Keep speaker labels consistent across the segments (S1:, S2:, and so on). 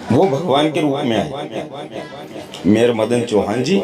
S1: वो भगवान के रूप में आए। मेयर मदन चौहान जी।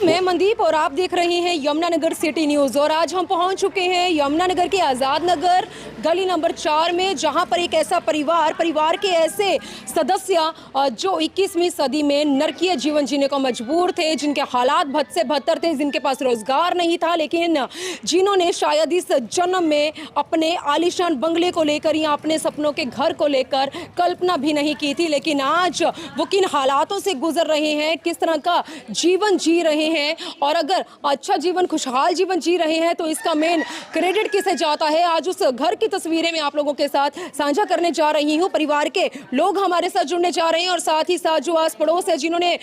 S2: मैं मनदीप और आप देख रहे हैं यमुनानगर सिटी न्यूज़। और आज हम पहुंच चुके हैं यमुनानगर के आज़ाद नगर गली नंबर 4 में, जहां पर एक ऐसा परिवार के ऐसे सदस्य जो 21वीं सदी में नरकीय जीवन जीने को मजबूर थे, जिनके हालात बद से बदतर थे, जिनके पास रोजगार नहीं था, लेकिन जिन्होंने शायद इस जन्म में अपने आलीशान बंगले को लेकर या अपने सपनों के घर को लेकर कल्पना भी नहीं की थी। लेकिन आज वो किन हालातों से गुजर रहे हैं, किस तरह का जीवन जी रहे हैं, और अगर अच्छा जीवन, खुशहाल जीवन जी रहे हैं तो इसका मेन क्रेडिट किसे जाता है, आज उस घर की तस्वीरें मैं आप लोगों के साथ साझा करने जा रही हूं। परिवार के लोग हमारे साथ जुड़ने जा रहे हैं, और साथ ही साथ जो आस पड़ोस है, जिन्होंने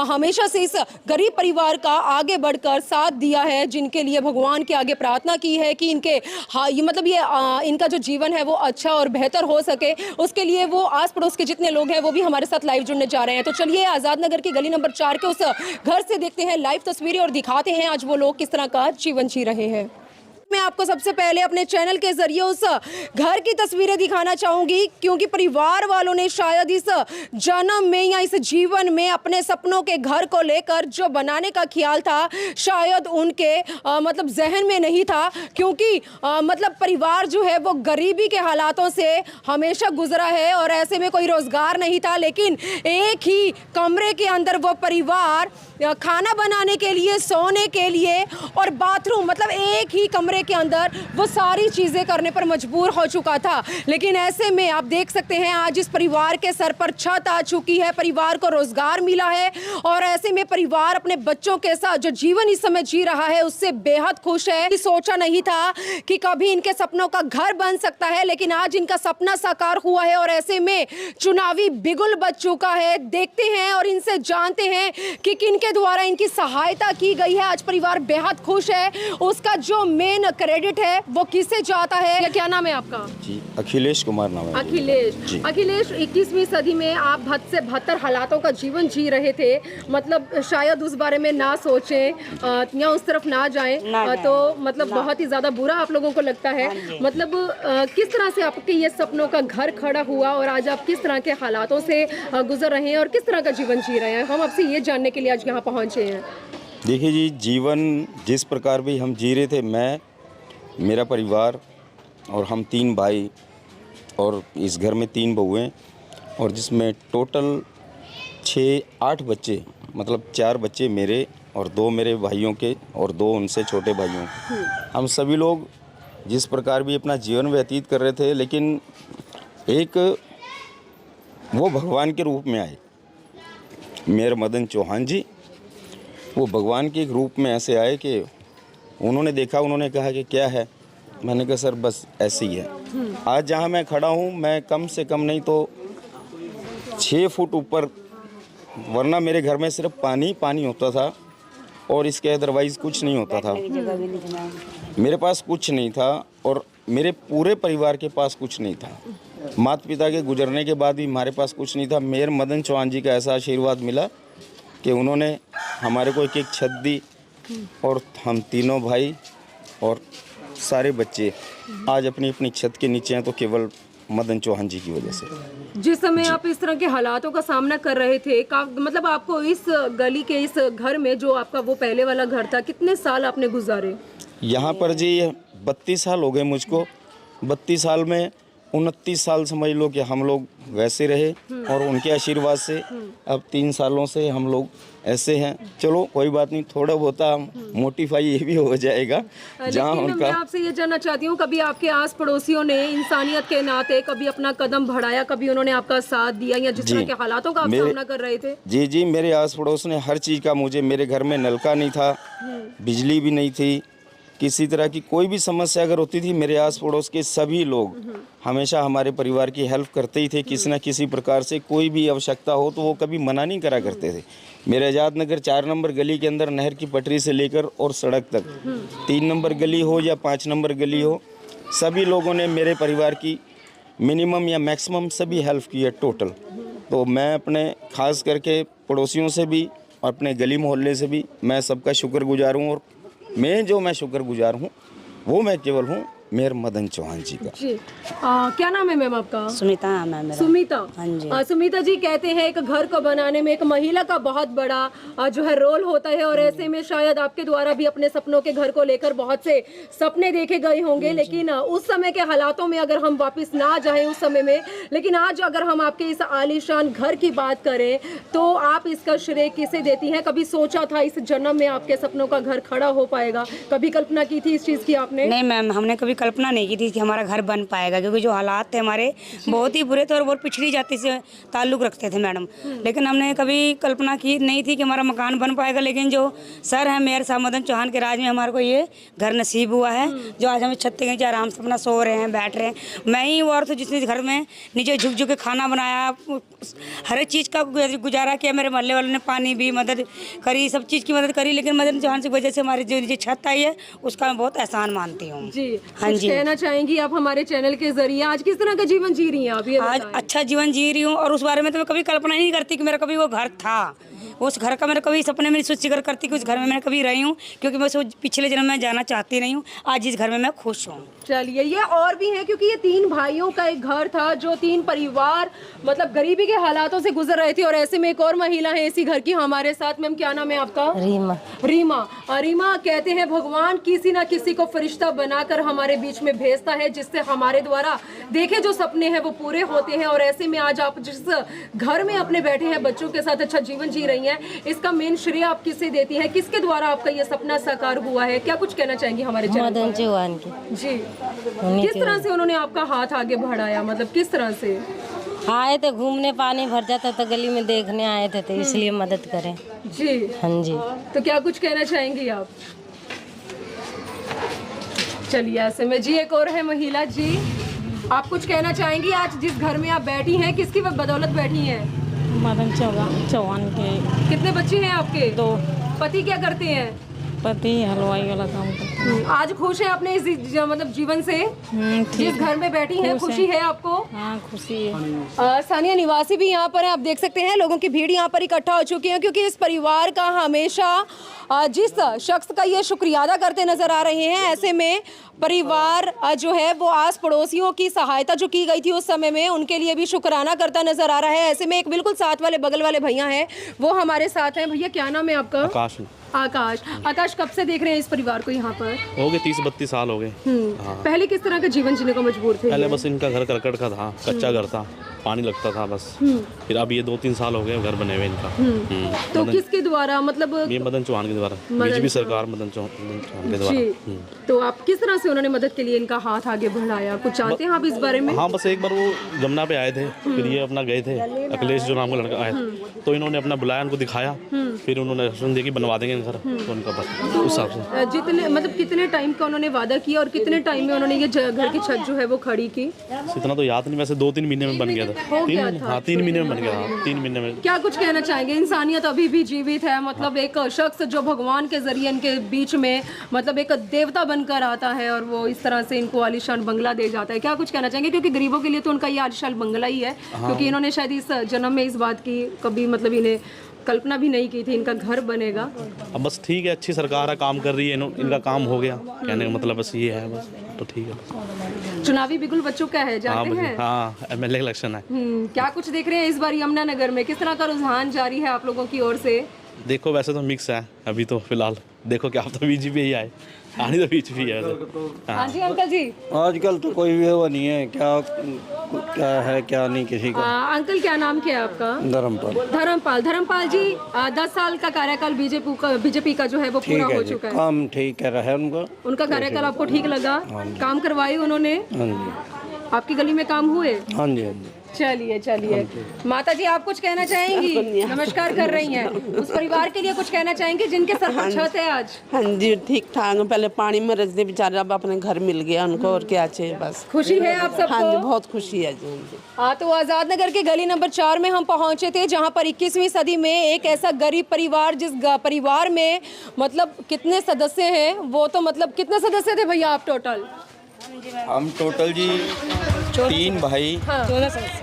S2: हमेशा से इस गरीब परिवार का आगे बढ़कर साथ दिया है, जिनके लिए भगवान के आगे प्रार्थना की है कि इनके इनका जो जीवन है वो अच्छा और बेहतर हो सके, उसके लिए वो आस पड़ोस के जितने लोग हैं वो भी हमारे साथ लाइव जुड़ने जा रहे हैं। तो चलिए आज़ाद नगर की गली नंबर 4 के उस घर से देखते हैं लाइव तस्वीरें और दिखाते हैं आज वो लोग किस तरह का जीवन जी रहे हैं। मैं आपको सबसे पहले अपने चैनल के जरिए उस घर की तस्वीरें दिखाना चाहूंगी, क्योंकि परिवार वालों ने शायद इस जन्म में या इस जीवन में अपने सपनों के घर को लेकर जो बनाने का ख्याल था, शायद उनके जहन में नहीं था, क्योंकि परिवार जो है वो गरीबी के हालातों से हमेशा गुजरा है और ऐसे में कोई रोजगार नहीं था। लेकिन एक ही कमरे के अंदर वो परिवार खाना बनाने के लिए, सोने के लिए और बाथरूम, एक ही कमरे के अंदर वो सारी चीजें करने पर मजबूर हो चुका था। लेकिन ऐसे में आप देख सकते हैं आज इस परिवार के सर पर छत आ चुकी है, परिवार को रोजगार मिला है, और ऐसे में परिवार अपने बच्चों के साथ जो जीवन इस समय जी रहा है उससे बेहद खुश है। सोचा नहीं था कि कभी इनके सपनों का घर बन सकता है, लेकिन आज इनका सपना साकार हुआ है, और ऐसे में चुनावी बिगुल बज चुका है। देखते हैं और इनसे जानते हैं कि किनके द्वारा इनकी सहायता की गई है। आज परिवार बेहद खुश है, उसका जो मेन क्रेडिट है वो किसे जाता है। क्या नाम है आपका?
S1: जी, अखिलेश कुमार नाम है।
S2: अखिलेश, 21वीं सदी में आप भद से बदतर हालातों का जीवन जी रहे थे, शायद उस बारे में ना सोचें या उस तरफ ना जाएं, बहुत ही ज्यादा बुरा आप लोगों को लगता है। किस तरह से आपके ये सपनों का घर खड़ा हुआ और आज आप किस तरह के हालातों से गुजर रहे हैं और किस तरह का जीवन जी रहे हैं, हम आपसे ये जानने के लिए आज यहाँ पहुँचे हैं।
S1: देखिए जी, जीवन जिस प्रकार भी हम जी रहे थे, मैं, मेरा परिवार और हम 3 भाई, और इस घर में 3 बहुएं, और जिसमें टोटल 6-8 बच्चे, 4 बच्चे मेरे और 2 मेरे भाइयों के और 2 उनसे छोटे भाइयों के। हम सभी लोग जिस प्रकार भी अपना जीवन व्यतीत कर रहे थे, लेकिन एक वो भगवान के रूप में आए, मेयर मदन चौहान जी। वो भगवान के एक रूप में ऐसे आए कि उन्होंने देखा, उन्होंने कहा कि क्या है। मैंने कहा सर बस ऐसे ही है। आज जहाँ मैं खड़ा हूँ, मैं कम से कम नहीं तो 6 फुट ऊपर, वरना मेरे घर में सिर्फ पानी पानी होता था और इसके अदरवाइज़ कुछ नहीं होता था। मेरे पास कुछ नहीं था और मेरे पूरे परिवार के पास कुछ नहीं था। माता पिता के गुजरने के बाद भी हमारे पास कुछ नहीं था। मेयर मदन चौहान जी का ऐसा आशीर्वाद मिला कि उन्होंने हमारे को एक छत दी, और हम तीनों भाई और सारे बच्चे आज अपनी अपनी छत के नीचे हैं, तो केवल मदन चौहान जी की वजह से।
S2: जिस समय आप इस तरह के हालातों का सामना कर रहे थे, आपको इस गली के इस घर में, जो आपका वो पहले वाला घर था, कितने साल आपने गुजारे
S1: यहाँ पर जी? 32 साल हो गए मुझको। 32 साल में 29 साल समझ लो कि हम लोग वैसे रहे, और उनके आशीर्वाद से अब 3 सालों से हम लोग ऐसे हैं। चलो कोई बात नहीं, थोड़ा बहुत मोटिफाई ये भी हो जाएगा। जहाँ उनका,
S2: मैं आपसे ये जानना चाहती हूँ, कभी आपके आस पड़ोसियों ने इंसानियत के नाते कभी अपना कदम बढ़ाया, कभी उन्होंने आपका साथ दिया, या जिस तरह के हालातों का आप सामना कर रहे थे?
S1: जी, मेरे आस पड़ोस ने हर चीज़ का, मेरे घर में नलका नहीं था, बिजली भी नहीं थी, किसी तरह की कोई भी समस्या अगर होती थी, मेरे आस पड़ोस के सभी लोग हमेशा हमारे परिवार की हेल्प करते ही थे। किसी न किसी प्रकार से कोई भी आवश्यकता हो तो वो कभी मना नहीं करा करते थे। मेरे आज़ाद नगर 4 नंबर गली के अंदर नहर की पटरी से लेकर और सड़क तक, 3 नंबर गली हो या 5 नंबर गली हो, सभी लोगों ने मेरे परिवार की मिनिमम या मैक्सिमम सभी हेल्प की है टोटल। तो मैं अपने खास करके पड़ोसियों से भी और अपने गली मोहल्ले से भी मैं सबका शुक्रगुजार हूँ। और मैं शुक्रगुजार हूँ वो मैं केवल हूँ मेयर मदन चौहान जी का।
S2: जी क्या नाम है मैम आपका?
S3: सुमिता नाम है मेरा।
S2: सुमिता।
S3: हाँ जी।
S2: सुमिता जी कहते हैं एक घर को बनाने में एक महिला का बहुत बड़ा जो है रोल होता है, और ऐसे में शायद आपके द्वारा भी अपने सपनों के घर को लेकर बहुत से सपने देखे गए होंगे, लेकिन उस समय के हालातों में अगर हम वापस ना जाएं उस समय में, लेकिन आज अगर हम आपके इस आलीशान घर की बात करें तो आप इसका श्रेय किसे देती हैं? कभी सोचा था इस जन्म में आपके सपनों का घर खड़ा हो पाएगा? कभी कल्पना की थी इस चीज की आपने?
S3: नहीं मैम, हमने कभी कल्पना नहीं की थी कि हमारा घर बन पाएगा, क्योंकि जो हालात थे हमारे बहुत ही बुरे थे और बहुत पिछड़ी जाति से ताल्लुक़ रखते थे मैडम। लेकिन हमने कभी कल्पना की नहीं थी कि हमारा मकान बन पाएगा, लेकिन जो सर हैं मेयर साहब मदन चौहान के राज में हमारे को ये घर नसीब हुआ है, जो आज हमें छत के नीचे आराम से अपना सो रहे हैं, बैठ रहे हैं। मैं ही वो औरत हूँ जिसने घर में नीचे झुक झुक के खाना बनाया, हर एक चीज़ का गुजारा किया। मेरे मोहल्ले वालों ने पानी भी मदद करी, सब चीज़ की मदद करी, लेकिन मदन चौहान की वजह से हमारी जो नीचे छत आई है उसका मैं बहुत एहसान मानती हूँ।
S2: जी
S3: हाँ
S2: कुछ
S3: जी।
S2: कहना चाहेंगी आप हमारे चैनल के जरिए? आज किस तरह का जीवन जी रही हैं आप, ये
S3: आज
S2: बताएं।
S3: अच्छा जीवन जी रही हूँ, और उस बारे में तो मैं कभी कल्पना ही नहीं करती कि मेरा कभी वो घर था। उस घर का मेरा कभी सपने में सोच जिक्र करती कि उस घर में मैं कभी रही हूँ, क्योंकि मैं उस पिछले जन्म में जाना चाहती नहीं हूँ। आज इस घर में मैं खुश हूँ।
S2: चलिए, ये और भी है क्योंकि ये 3 भाइयों का एक घर था, जो 3 परिवार मतलब गरीबी के हालातों से गुजर रहे थे, और ऐसे में एक और महिला है इसी घर की हमारे साथ। मैम क्या नाम है आपका?
S4: रीमा।
S2: रीमा। रीमा कहते हैं भगवान किसी ना किसी को फरिश्ता बनाकर हमारे बीच में भेजता है, जिससे हमारे द्वारा देखे जो सपने हैं वो पूरे होते हैं। और ऐसे में आज आप जिस घर में अपने बैठे हैं, बच्चों के साथ अच्छा जीवन जी रही हैं, इसका मेन श्रेय आप किसे देती हैं? किसके द्वारा आपका ये सपना साकार हुआ है? क्या कुछ कहना चाहेंगी हमारे चैनल
S4: मदन
S2: पर?
S4: चौहान की।
S2: जी किस तरह से उन्होंने आपका हाथ आगे बढ़ाया, मतलब किस तरह से?
S4: आए थे घूमने, पानी भर जाता था गली में, देखने आए थे तो इसलिए मदद करें।
S2: जी
S4: हाँ जी।
S2: तो क्या कुछ कहना चाहेंगी आप? चलिए, ऐसे में जी एक और है महिला। जी आप कुछ कहना चाहेंगी? आज जिस घर में आप बैठी हैं किसकी बदौलत बैठी हैं?
S5: मदन चौहान के।
S2: कितने बच्चे हैं आपके?
S5: 2।
S2: पति क्या करते हैं?
S5: पति हलवाई वाला काम करते हैं।
S2: आज खुश है अपने इस मतलब जीवन से?
S5: ठीक
S2: जिस घर में बैठी हैं खुशी है आपको?
S5: हाँ, खुशी है।
S2: स्थानीय निवासी भी यहाँ पर है, आप देख सकते हैं लोगों की भीड़ यहाँ पर इकट्ठा हो चुकी है, क्योंकि इस परिवार का हमेशा जिस शख्स का ये शुक्रिया अदा करते नजर आ रहे हैं। ऐसे में परिवार जो है वो आस पड़ोसियों की सहायता जो की गई थी उस समय में, उनके लिए भी शुक्राना करता नजर आ रहा है। ऐसे में एक बिल्कुल साथ वाले बगल वाले भैया हैं, वो हमारे साथ हैं। भैया क्या नाम है आपका?
S6: आकाश।
S2: आकाश। आकाश कब से देख रहे हैं इस परिवार को यहाँ पर?
S6: हो गए 30-32 साल हो गए। हाँ।
S2: पहले किस तरह का जीवन जीने को मजबूर थे?
S6: पहले बस इनका घर करकट का था, कच्चा घर था, पानी लगता था बस। फिर अब ये 2-3 साल हो गए घर बने हुए इनका।
S2: तो किसके द्वारा, मतलब
S6: ये मदन चौहान के द्वारा, बीजेपी सरकार मदन चौहान के द्वारा।
S2: तो आप किस तरह से उन्होंने मदद के लिए इनका हाथ आगे बढ़ाया, कुछ जानते हैं आप इस बारे में?
S6: हाँ, बस एक बार वो जमुना पे आए थे, फिर ये अपना गए थे, अखिलेश जो नाम का लड़का आया, तो इन्होंने अपना बुलाया, उनको दिखाया, फिर उन्होंने रसून दे के बनवा देंगे घर, तो उनका बस उस हिसाब से।
S2: जितने मतलब कितने टाइम का उन्होंने वादा किया और कितने टाइम में उन्होंने ये घर की छत जो है वो खड़ी की?
S6: इतना तो याद नहीं, वैसे 2-3 महीने में बन गया था। 3 महीने में बन गया था, 3 महीने में।
S2: क्या कुछ कहना चाहेंगे? इंसानियत अभी भी जीवित है, मतलब एक शख्स जो भगवान के जरिए इनके बीच में मतलब एक देवता बनकर आता है और वो इस तरह से इनको आलीशान बंगला दे जाता है। क्या कुछ कहना चाहेंगे? क्योंकि गरीबों के लिए तो उनका ये आलीशान बंगला ही है, क्योंकि इन्होंने शायद इस जन्म में इस बात की कभी मतलब इन्हें कल्पना भी नहीं की थी इनका घर बनेगा।
S6: अब बस ठीक है, अच्छी सरकार है, काम कर रही है, इनका काम हो गया, कहने का मतलब बस ये है, बस तो ठीक है।
S2: चुनावी बिगुल बच्चों का है, जानते हैं?
S6: हाँ, MLA इलेक्शन है।
S2: क्या कुछ देख रहे हैं इस बार यमुनानगर में? किस तरह का रुझान जारी है आप लोगों की ओर से?
S6: देखो वैसे तो मिक्स है अभी तो फिलहाल, देखो क्या तो बीजेपी ही आए, आनी तो बीजेपी है वैसे।
S2: हाँ जी अंकल जी।
S7: आजकल तो कोई भी वो नहीं है, क्या है क्या नहीं किसी का।
S2: अंकल क्या नाम क्या है आपका?
S7: धर्मपाल।
S2: धर्मपाल जी 10 साल का कार्यकाल बीजेपी का जो है वो पूरा हो चुका है।
S7: काम ठीक है रहा उनका।
S2: उनका कार्यकाल आपको ठीक लगा? काम करवाए उन्होंने?
S7: हाँ जी।
S2: आपकी गली में काम हुए?
S7: हाँ जी, हाँ जी।
S2: चलिए माता जी आप कुछ कहना चाहेंगी? नमस्कार कर रही हैं, उस परिवार के लिए कुछ कहना चाहेंगे जिनके सर पर छत है आज?
S8: हाँ जी, ठीक ठाक। पहले पानी में रजते बेचारे, अब अपने घर मिल गया उनको, और क्या चाहिए बस।
S2: खुशी है आप सबको?
S8: हाँ जी, बहुत खुशी है जी।
S2: हाँ, तो आजाद नगर के गली नंबर 4 में हम पहुंचे थे, जहां पर 21वीं सदी में एक ऐसा गरीब परिवार, जिस परिवार में मतलब कितने सदस्य हैं, वो तो मतलब कितने सदस्य थे भैया आप टोटल?
S1: हम टोटल जी 3 भाई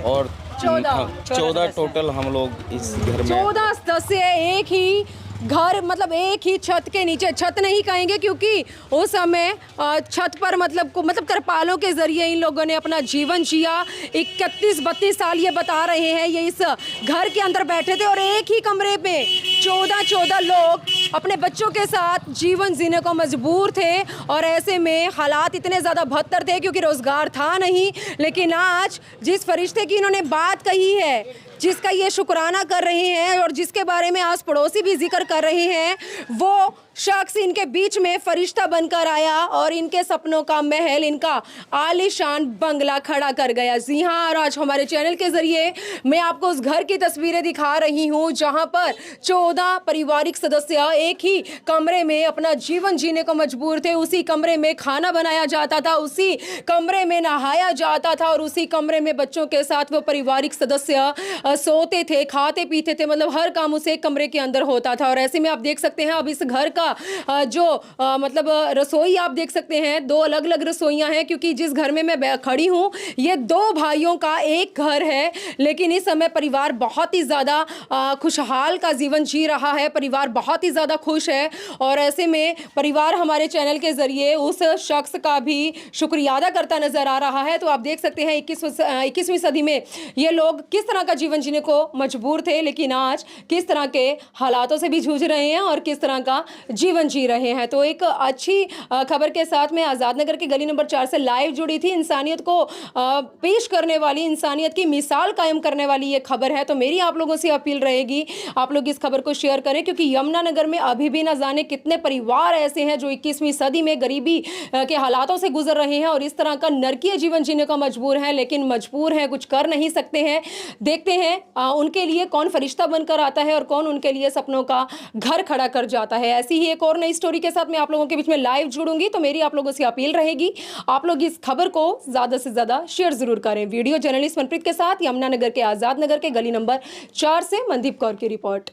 S1: और 14 टोटल हम लोग इस घर में।
S2: 14 सदस्य एक ही घर मतलब एक ही छत के नीचे, छत नहीं कहेंगे क्योंकि उस समय छत पर मतलब तरपालों के जरिए इन लोगों ने अपना जीवन जिया। 31-32 साल ये बता रहे हैं ये इस घर के अंदर बैठे थे और एक ही कमरे पे 14 लोग अपने बच्चों के साथ जीवन जीने को मजबूर थे। और ऐसे में हालात इतने ज़्यादा बदतर थे क्योंकि रोज़गार था नहीं। लेकिन आज जिस फरिश्ते की इन्होंने बात कही है, जिसका ये शुक्राना कर रहे हैं और जिसके बारे में आस पड़ोसी भी जिक्र कर रहे हैं, वो शख्स इनके बीच में फरिश्ता बनकर आया और इनके सपनों का महल, इनका आलीशान बंगला खड़ा कर गया। जी हाँ, और आज हमारे चैनल के जरिए मैं आपको उस घर की तस्वीरें दिखा रही हूँ जहाँ पर 14 पारिवारिक सदस्य एक ही कमरे में अपना जीवन जीने को मजबूर थे। उसी कमरे में खाना बनाया जाता था, उसी कमरे में नहाया जाता था और उसी कमरे में बच्चों के साथ वो पारिवारिक सदस्य सोते थे, खाते पीते थे, मतलब हर काम उस एक कमरे के अंदर होता था। और ऐसे में आप देख सकते हैं अब इस घर का जो मतलब रसोई आप देख सकते हैं, 2 अलग अलग रसोइयां हैं क्योंकि जिस घर में मैं खड़ी हूं ये 2 भाइयों का एक घर है। लेकिन इस समय परिवार बहुत ही ज़्यादा खुशहाल का जीवन जी रहा है, परिवार बहुत ही ज़्यादा खुश है। और ऐसे में परिवार हमारे चैनल के ज़रिए उस शख्स का भी शुक्रिया अदा करता नज़र आ रहा है। तो आप देख सकते हैं 21वीं सदी में ये लोग किस तरह का जीवन जीने को मजबूर थे, लेकिन आज किस तरह के हालातों से भी जूझ रहे हैं और किस तरह का जीवन जी रहे हैं। तो एक अच्छी खबर के साथ में आज़ाद नगर के गली नंबर 4 से लाइव जुड़ी थी। इंसानियत को पेश करने वाली, इंसानियत की मिसाल कायम करने वाली ये खबर है। तो मेरी आप लोगों से अपील रहेगी, आप लोग इस खबर को शेयर करें क्योंकि यमुनानगर में अभी भी ना जाने कितने परिवार ऐसे हैं जो 21वीं सदी में गरीबी के हालातों से गुजर रहे हैं और इस तरह का नरकीय जीवन जीने को मजबूर हैं, लेकिन मजबूर हैं, कुछ कर नहीं सकते हैं। देखते हैं उनके लिए कौन फरिश्ता बनकर आता है और कौन उनके लिए सपनों का घर खड़ा कर जाता है। ऐसी ही एक और नई स्टोरी के साथ मैं आप लोगों के बीच में लाइव जुड़ूंगी। तो मेरी आप लोगों से अपील रहेगी, आप लोग इस खबर को ज़्यादा से ज़्यादा शेयर जरूर करें। वीडियो जर्नलिस्ट मनप्रीत के साथ यमुनानगर के आज़ाद नगर के गली नंबर 4 से मनदीप कौर की रिपोर्ट।